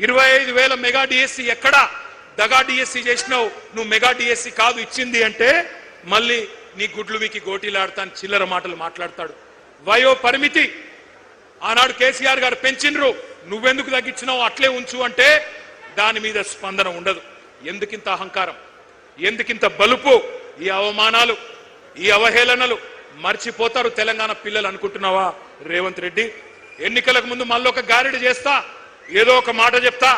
25,000 mega DSC ఎక్కడా దగా DSC చేసినావు, నువ్వు మెగా డిఎస్సి కాదు ఇచ్చింది అంటే మళ్ళీ నీ గుడ్లు వీకి గోటీలాడతాను చిల్లర మాటలు మాట్లాడతాడు. వయో పరిమితి ఆనాడు కేసీఆర్ గారు పెంచినరు, నువ్వెందుకు తగ్గించినావు అట్లే ఉంచు అంటే దాని మీద స్పందన ఉండదు. ఎందుకింత అహంకారం, ఎందుకింత బలుపు, ఈ అవమానాలు, ఈ అవహేళనలు మర్చిపోతారు తెలంగాణ పిల్లలు అనుకుంటున్నావా రేవంత్ రెడ్డి? ఎన్నికలకు ముందు మళ్ళీ ఒక గారెడి చేస్తా, ఏదో ఒక మాట చెప్తా,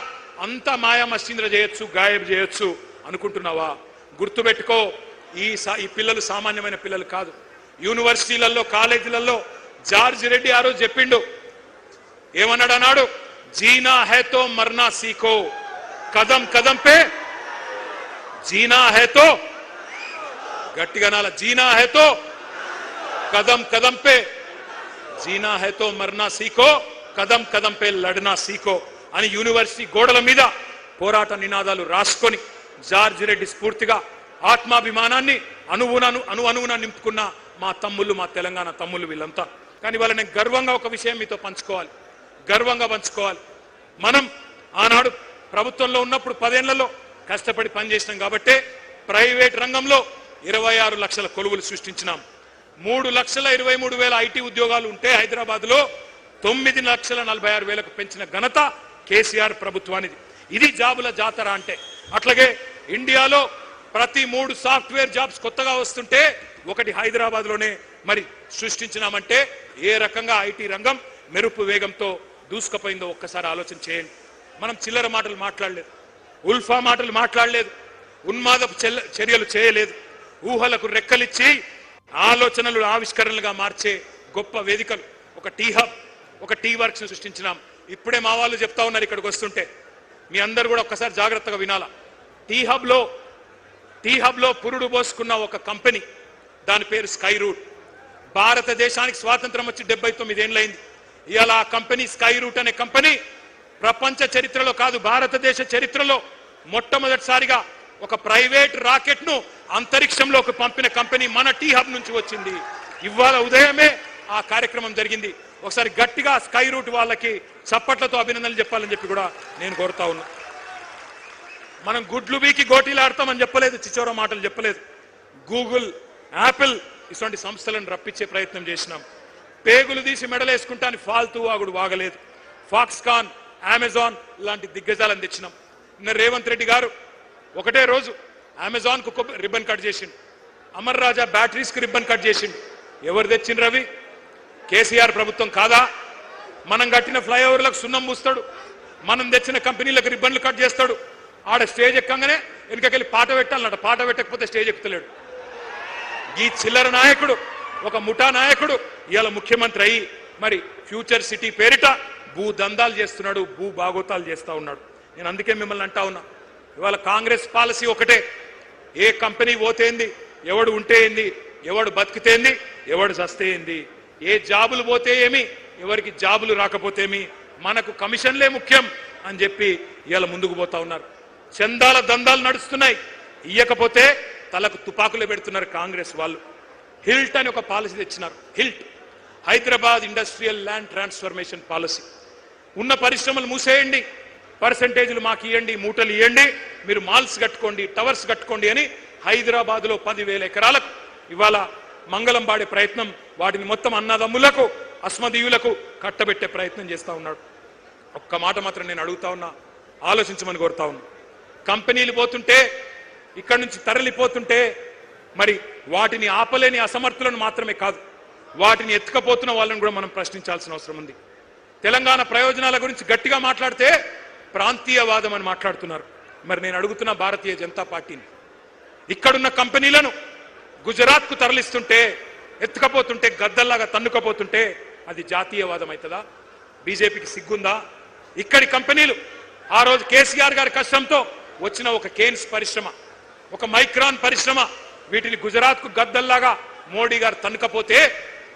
అంతా మాయా మస్తీంద్ర చేయొచ్చు, గాయబ్ చేయొచ్చు అనుకుంటున్నావా? గుర్తుపెట్టుకో, ఈ పిల్లలు సామాన్యమైన పిల్లలు కాదు. యూనివర్సిటీలలో కాలేజీలలో జార్జ్ రెడ్డి ఆ రోజు చెప్పిండు, ఏమన్నాడు అన్నాడు, జీనా హేతో మర్నా సీఖో, కదం కదం పే జీనా హేతో, గట్టిగా నాల, జీనా హేతో కదం కదం పే, జీనా హేతో మర్నా సీఖో, కదం కదం పే లడ్నా సీఖో అని యూనివర్సిటీ గోడల మీద పోరాట నినాదాలు రాసుకొని జార్జ్ రెడ్డి స్ఫూర్తిగా ఆత్మాభిమానాన్ని అణువున నింపుకున్న మా తమ్ముళ్ళు, మా తెలంగాణ తమ్ముళ్ళు వీళ్ళంతా. కానీ వాళ్ళ నేను గర్వంగా ఒక విషయం మీతో పంచుకోవాలి, గర్వంగా పంచుకోవాలి. మనం ఆనాడు ప్రభుత్వంలో ఉన్నప్పుడు 10 ఏళ్లలో కష్టపడి పనిచేసినాం కాబట్టే ప్రైవేట్ రంగంలో 26 లక్షల కొలువులు సృష్టించినాం. 3,23,000 ఐటీ ఉద్యోగాలు ఉంటే హైదరాబాద్ లో 9,46,000 పెంచిన ఘనత కేసీఆర్ ప్రభుత్వానిది. ఇది జాబుల జాతర అంటే. అట్లాగే ఇండియాలో ప్రతి 3 సాఫ్ట్వేర్ జాబ్స్ కొత్తగా వస్తుంటే ఒకటి హైదరాబాద్ లోనే మరి సృష్టించినామంటే ఏ రకంగా ఐటీ రంగం మెరుపు వేగంతో దూసుకుపోయిందో ఒక్కసారి ఆలోచన చేయండి. మనం చిల్లర మాటలు మాట్లాడలేదు, ఉల్ఫా మాటలు మాట్లాడలేదు, ఉన్మాదపు చర్యలు చేయలేదు. ఊహలకు రెక్కలిచ్చి ఆలోచనలు ఆవిష్కరణలుగా మార్చే గొప్ప వేదికలు, ఒక టీ హబ్, ఒక టీ వర్క్స్ సృష్టించినాం. ఇప్పుడే మా వాళ్ళు చెప్తా ఉన్నారు ఇక్కడికి వస్తుంటే, మీ అందరు కూడా ఒక్కసారి జాగ్రత్తగా వినాలా. టీ హబ్ లో పురుడు పోసుకున్న ఒక కంపెనీ, దాని పేరు స్కై రూట్. భారతదేశానికి స్వాతంత్రం వచ్చి 79 ఏళ్ళైంది. ఇవాళ ఆ కంపెనీ స్కై రూట్ అనే కంపెనీ ప్రపంచ చరిత్రలో కాదు, భారతదేశ చరిత్రలో మొట్టమొదటిసారిగా ఒక ప్రైవేట్ రాకెట్ ను అంతరిక్షంలోకి పంపిన కంపెనీ మన టీ హబ్ నుంచి వచ్చింది. ఇవాళ ఉదయమే ఆ కార్యక్రమం జరిగింది. ఒకసారి గట్టిగా స్కై రూట్ వాళ్ళకి చప్పట్లతో అభినందనలు చెప్పాలని చెప్పి కూడా నేను కోరుతా ఉన్నా. మనం గుడ్లు బీకి గోటీలాడతామని చెప్పలేదు, చిచోర మాటలు చెప్పలేదు. గూగుల్, యాపిల్ ఇటువంటి సంస్థలను రప్పించే ప్రయత్నం చేసినాం. పేగులు తీసి మెడలేసుకుంటాని ఫాల్తూ వాగుడు వాగలేదు. ఫాక్స్కాన్, అమెజాన్ లాంటి దిగ్గజాలను తెచ్చినాం. నిన్న రేవంత్ రెడ్డి గారు ఒకటే రోజు అమెజాన్ కు రిబ్బన్ కట్ చేసిండు, అమర్ రాజా బ్యాటరీస్ కి రిబ్బన్ కట్ చేసిండు. ఎవరు తెచ్చిండ్రు అవి? కేసీఆర్ ప్రభుత్వం కాదా? మనం కట్టిన ఫ్లైఓవర్లకు సున్నం పూస్తాడు, మనం తెచ్చిన కంపెనీలకు రిబ్బన్లు కట్ చేస్తాడు. ఆడ స్టేజ్ ఎక్కంగానే వెనుకకెళ్ళి పాట పెట్టాలన్నట, పాట పెట్టకపోతే స్టేజ్ ఎక్కుతలేడు. ఈ చిల్లర నాయకుడు, ఒక ముఠా నాయకుడు ఇవాళ ముఖ్యమంత్రి అయ్యి మరి ఫ్యూచర్ సిటీ పేరిట భూ దందాలు చేస్తున్నాడు, భూ బాగోతాలు చేస్తా ఉన్నాడు. నేను అందుకే మిమ్మల్ని అంటా ఉన్నా, ఇవాళ కాంగ్రెస్ పాలసీ ఒకటే, ఏ కంపెనీ పోతేంది, ఎవడు ఉంటే ఏంది, ఎవడు బతికితేంది, ఎవడు చస్తేంది, ఏ జాబులు పోతే ఏమి, ఎవరికి జాబులు రాకపోతేమి, మనకు కమిషన్లే ముఖ్యం అని చెప్పి ఇవాళ ముందుకు పోతా ఉన్నారు. చందాల దందాలు నడుస్తున్నాయి, ఇయ్యకపోతే తలకు తుపాకులు పెడుతున్నారు కాంగ్రెస్ వాళ్ళు. హిల్ట్ అని ఒక పాలసీ తెచ్చినారు, HILT, Hyderabad industrial land transformation policy. ఉన్న పరిశ్రమలు మూసేయండి, పర్సంటేజీలు మాకు ఇవ్వండి, మూటలు ఇవ్వండి, మీరు మాల్స్ కట్టుకోండి, టవర్స్ కట్టుకోండి అని హైదరాబాద్ లో 10,000 ఎకరాలకు ఇవాళ మంగళం పాడే ప్రయత్నం, వాటిని మొత్తం అన్నదమ్ములకు, అస్మదీయులకు కట్టబెట్టే ప్రయత్నం చేస్తా ఉన్నాడు. ఒక్క మాట మాత్రం నేను అడుగుతా ఉన్నా, ఆలోచించమని కోరుతా ఉన్నా. కంపెనీలు పోతుంటే, ఇక్కడి నుంచి తరలిపోతుంటే మరి వాటిని ఆపలేని అసమర్థులను మాత్రమే కాదు, వాటిని ఎత్తుకపోతున్న వాళ్ళని కూడా మనం ప్రశ్నించాల్సిన అవసరం ఉంది. తెలంగాణ ప్రయోజనాల గురించి గట్టిగా మాట్లాడితే ప్రాంతీయవాదం అని మాట్లాడుతున్నారు. మరి నేను అడుగుతున్న భారతీయ జనతా పార్టీని, ఇక్కడున్న కంపెనీలను గుజరాత్ కు తరలిస్తుంటే, ఎత్తుకపోతుంటే, గద్దల్లాగా తన్నుకపోతుంటే అది జాతీయవాదం అవుతుందా? బీజేపీకి సిగ్గుందా? ఇక్కడి కంపెనీలు ఆ రోజు కేసీఆర్ గారి కష్టంతో వచ్చిన ఒక కేన్స్ పరిశ్రమ, ఒక మైక్రాన్ పరిశ్రమ, వీటిని గుజరాత్ కు గద్దల్లాగా మోడీ గారు తన్నుకపోతే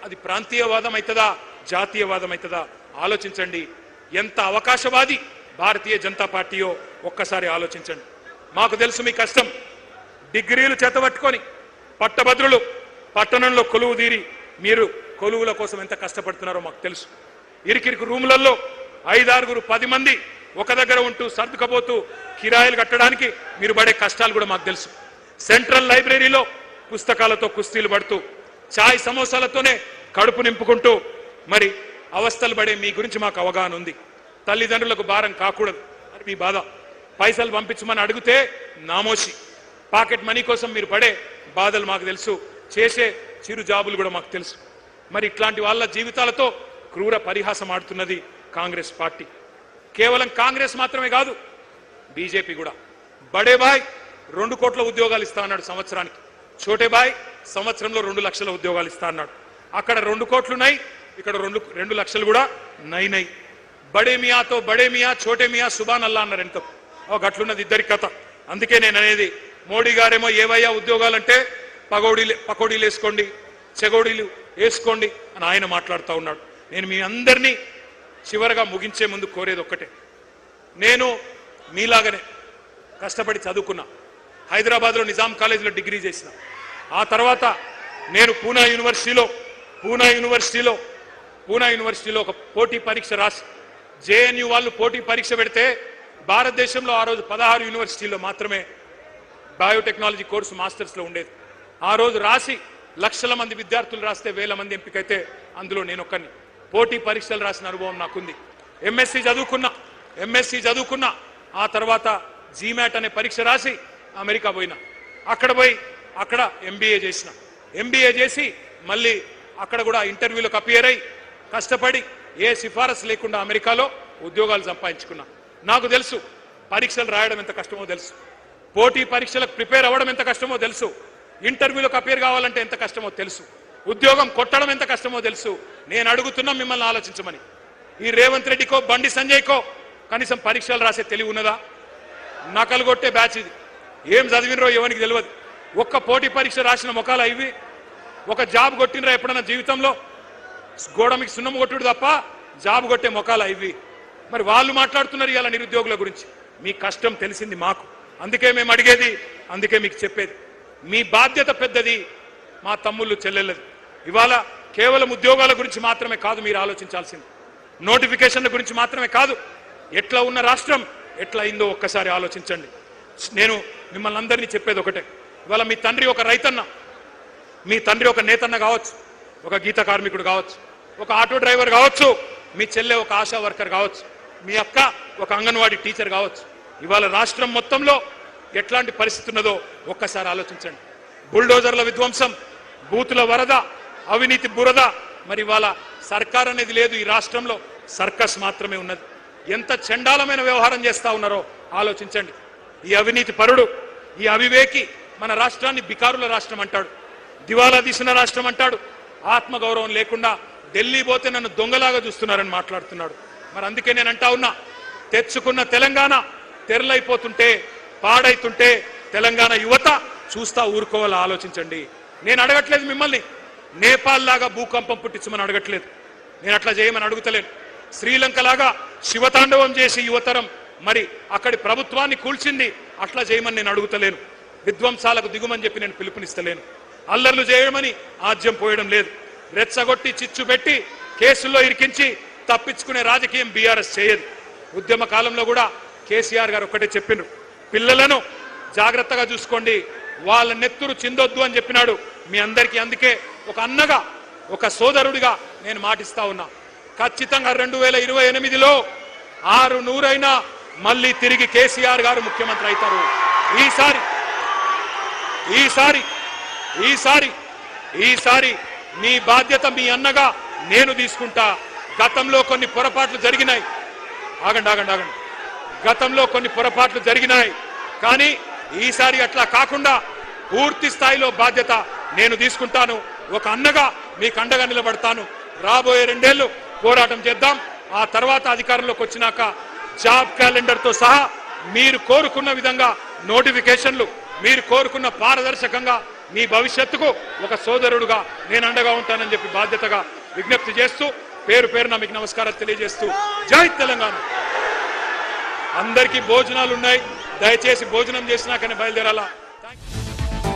అది ప్రాంతీయవాదం అవుతుందా, జాతీయవాదం అవుతుందా? ఆలోచించండి. ఎంత అవకాశవాది భారతీయ జనతా పార్టీయో ఒక్కసారి ఆలోచించండి. మాకు తెలుసు మీ కష్టం. డిగ్రీలు చేతబట్టుకొని పట్టభద్రులు పట్టణంలో కొలువు తీరి మీరు కొలువుల కోసం ఎంత కష్టపడుతున్నారో మాకు తెలుసు. ఇరికిరికి రూములలో 5-6, 10 మంది ఒక దగ్గర ఉంటూ సర్దుకపోతూ కిరాయిలు కట్టడానికి మీరు పడే కష్టాలు కూడా మాకు తెలుసు. సెంట్రల్ లైబ్రరీలో పుస్తకాలతో కుస్తీలు పడుతూ చాయ్ సమోసాలతోనే కడుపు నింపుకుంటూ మరి అవస్థలు పడే మీ గురించి మాకు అవగాహన ఉంది. తల్లిదండ్రులకు భారం కాకూడదు అని మీ బాధ. పైసలు పంపించమని అడిగితే నామోషి. పాకెట్ మనీ కోసం మీరు పడే బాధలు మాకు తెలుసు. చేసే చిరు జాబులు కూడా మాకు తెలుసు. మరి ఇట్లాంటి వాళ్ళ జీవితాలతో క్రూర పరిహాసం ఆడుతున్నది కాంగ్రెస్ పార్టీ. కేవలం కాంగ్రెస్ మాత్రమే కాదు, బీజేపీ కూడా. బడే బాయ్ 2 కోట్ల ఉద్యోగాలు ఇస్తా అన్నాడు సంవత్సరానికి. చోటే బాయ్ సంవత్సరంలో 2 లక్షల ఉద్యోగాలు ఇస్తా అన్నాడు. అక్కడ 2 కోట్లున్నాయి, ఇక్కడ 2 లక్షలు కూడా నై. బడే మియాతో బడే మియా చోటే మియా సుబాన్ అల్లా అన్నారు. ఎంత గట్లున్నది ఇద్దరి కథ. అందుకే నేను అనేది, మోడీ గారేమో ఏవయ్యా ఉద్యోగాలంటే పకోడీలు వేసుకోండి, చెగోడీలు వేసుకోండి అని ఆయన మాట్లాడుతూ ఉన్నాడు. నేను మీ అందరినీ చివరగా ముగించే ముందు కోరేది ఒక్కటే. నేను మీలాగనే కష్టపడి చదువుకున్నా. హైదరాబాద్లో నిజాం కాలేజీలో డిగ్రీ చేసిన. ఆ తర్వాత నేను పూనా యూనివర్సిటీలో ఒక పోటీ పరీక్ష రాసి, జేఎన్యూ వాళ్ళు పోటీ పరీక్ష పెడితే భారతదేశంలో ఆ రోజు 16 యూనివర్సిటీల్లో మాత్రమే బయోటెక్నాలజీ కోర్సు మాస్టర్స్లో ఉండేది. ఆ రోజు రాసి లక్షల మంది విద్యార్థులు రాస్తే 1000 మంది ఎంపికైతే అందులో నేను ఒక్కని. పోటీ పరీక్షలు రాసిన అనుభవం నాకుంది. ఎంఎస్సీ చదువుకున్నా. ఆ తర్వాత జీమాట్ అనే పరీక్ష రాసి అమెరికా పోయినా. అక్కడ ఎంబీఏ చేసి మళ్ళీ అక్కడ కూడా ఇంటర్వ్యూలకు అపియర్ అయ్యి కష్టపడి ఏ సిఫారసు లేకుండా అమెరికాలో ఉద్యోగాలు సంపాదించుకున్నా. నాకు తెలుసు పరీక్షలు రాయడం ఎంత కష్టమో తెలుసు, పోటీ పరీక్షలకు ప్రిపేర్ అవ్వడం ఎంత కష్టమో తెలుసు, ఇంటర్వ్యూలకు అపియర్ కావాలంటే ఎంత కష్టమో తెలుసు, ఉద్యోగం కొట్టడం ఎంత కష్టమో తెలుసు. నేను అడుగుతున్నా మిమ్మల్ని ఆలోచించమని. ఈ రేవంత్ రెడ్డికో బండి సంజయ్కో కనీసం పరీక్షలు రాసే తెలివి ఉన్నదా? నకలు కొట్టే బ్యాచ్ ఇది. ఏం చదివినరో ఎవరికి తెలియదు. ఒక్క పోటీ పరీక్ష రాసిన మొఖాలు ఇవి. ఒక జాబ్ కొట్టినరా ఎప్పుడన్నా జీవితంలో? గోడ మీకు సున్నం కొట్టుడు తప్ప జాబ్ కొట్టే మొఖాలు ఇవి. మరి వాళ్ళు మాట్లాడుతున్నారు ఇలా నిరుద్యోగుల గురించి. మీ కష్టం తెలిసింది మాకు, అందుకే మేము అడిగేది, అందుకే మీకు చెప్పేది. మీ బాధ్యత పెద్దది, మా తమ్ముళ్ళు చెల్లెళ్ళది. ఇవాళ కేవలం ఉద్యోగాల గురించి మాత్రమే కాదు మీరు ఆలోచించాల్సింది, నోటిఫికేషన్ల గురించి మాత్రమే కాదు. ఎట్లా ఉన్న రాష్ట్రం ఎట్లా అయిందో ఒక్కసారి ఆలోచించండి. నేను మిమ్మల్ని అందరినీ చెప్పేది ఒకటే, ఇవాళ మీ తండ్రి ఒక రైతన్న, మీ తండ్రి ఒక నేతన్న కావచ్చు, ఒక గీత కార్మికుడు కావచ్చు, ఒక ఆటో డ్రైవర్ కావచ్చు, మీ చెల్లె ఒక ఆశా వర్కర్ కావచ్చు, మీ అక్క ఒక అంగన్వాడీ టీచర్ కావచ్చు. ఇవాళ రాష్ట్రం మొత్తంలో ఎట్లాంటి పరిస్థితి ఉన్నదో ఒక్కసారి ఆలోచించండి. బుల్డోజర్ల విధ్వంసం, బూతుల వరద, అవినీతి బురద. మరి ఇవాళ సర్కార్ అనేది లేదు ఈ రాష్ట్రంలో, సర్కస్ మాత్రమే ఉన్నది. ఎంత చండాలమైన వ్యవహారం చేస్తా ఉన్నారో ఆలోచించండి. ఈ అవినీతి పరుడు, ఈ అవివేకి మన రాష్ట్రాన్ని బికారుల రాష్ట్రం అంటాడు, దివాలా తీసిన రాష్ట్రం అంటాడు. ఆత్మగౌరవం లేకుండా ఢిల్లీ పోతే నన్ను దొంగలాగా చూస్తున్నారని మాట్లాడుతున్నాడు. మరి అందుకే నేను అంటా ఉన్నా, తెచ్చుకున్న తెలంగాణ తెరలైపోతుంటే, పాడైతుంటే తెలంగాణ యువత చూస్తా ఊరుకోవాలా ఆలోచించండి. నేను అడగట్లేదు మిమ్మల్ని నేపాల్ లాగా భూకంపం పుట్టించమని అడగట్లేదు, నేను అట్లా చేయమని అడుగుతలేను. శ్రీలంక లాగా శివతాండవం చేసి యువతరం మరి అక్కడి ప్రభుత్వాన్ని కూల్చింది, అట్లా చేయమని నేను అడుగుతలేను. విధ్వంసాలకు దిగుమని చెప్పి నేను పిలుపునిస్తలేను. అల్లర్లు చేయమని ఆజ్యం పోయడం లేదు. రెచ్చగొట్టి చిచ్చు పెట్టి కేసుల్లో ఇరికించి తప్పించుకునే రాజకీయం బీఆర్ఎస్ చేయదు. ఉద్యమ కాలంలో కూడా కేసీఆర్ గారు ఒక్కటే చెప్పిండ్రు, పిల్లలను జాగ్రత్తగా చూసుకోండి, వాళ్ళ నెత్తురు చిందొద్దు అని చెప్పినాడు. మీ అందరికీ అందుకే ఒక అన్నగా, ఒక సోదరుడిగా నేను మాటిస్తా ఉన్నా, ఖచ్చితంగా 2028లో 600 అయినా మళ్ళీ తిరిగి కేసీఆర్ గారు ముఖ్యమంత్రి అవుతారు. ఈసారి మీ బాధ్యత మీ అన్నగా నేను తీసుకుంటా. గతంలో కొన్ని పొరపాట్లు జరిగినాయి, గతంలో కొన్ని పొరపాట్లు జరిగినాయి, కానీ ఈసారి అట్లా కాకుండా పూర్తి స్థాయిలో బాధ్యత నేను తీసుకుంటాను. ఒక అన్నగా మీకు అండగా నిలబడతాను. రాబోయే 2 ఏళ్లు పోరాటం చేద్దాం. ఆ తర్వాత అధికారంలోకి వచ్చినాక జాబ్ క్యాలెండర్తో సహా మీరు కోరుకున్న విధంగా నోటిఫికేషన్లు, మీరు కోరుకున్న పారదర్శకంగా మీ భవిష్యత్తుకు ఒక సోదరుడుగా నేను అండగా ఉంటానని చెప్పి బాధ్యతగా విజ్ఞప్తి చేస్తూ పేరు పేరున మీకు నమస్కారాలు తెలియజేస్తూ జై తెలంగాణ. అందరికీ భోజనాలు ఉన్నాయి, దయచేసి భోజనం చేసినాకనే బయలుదేరాలా.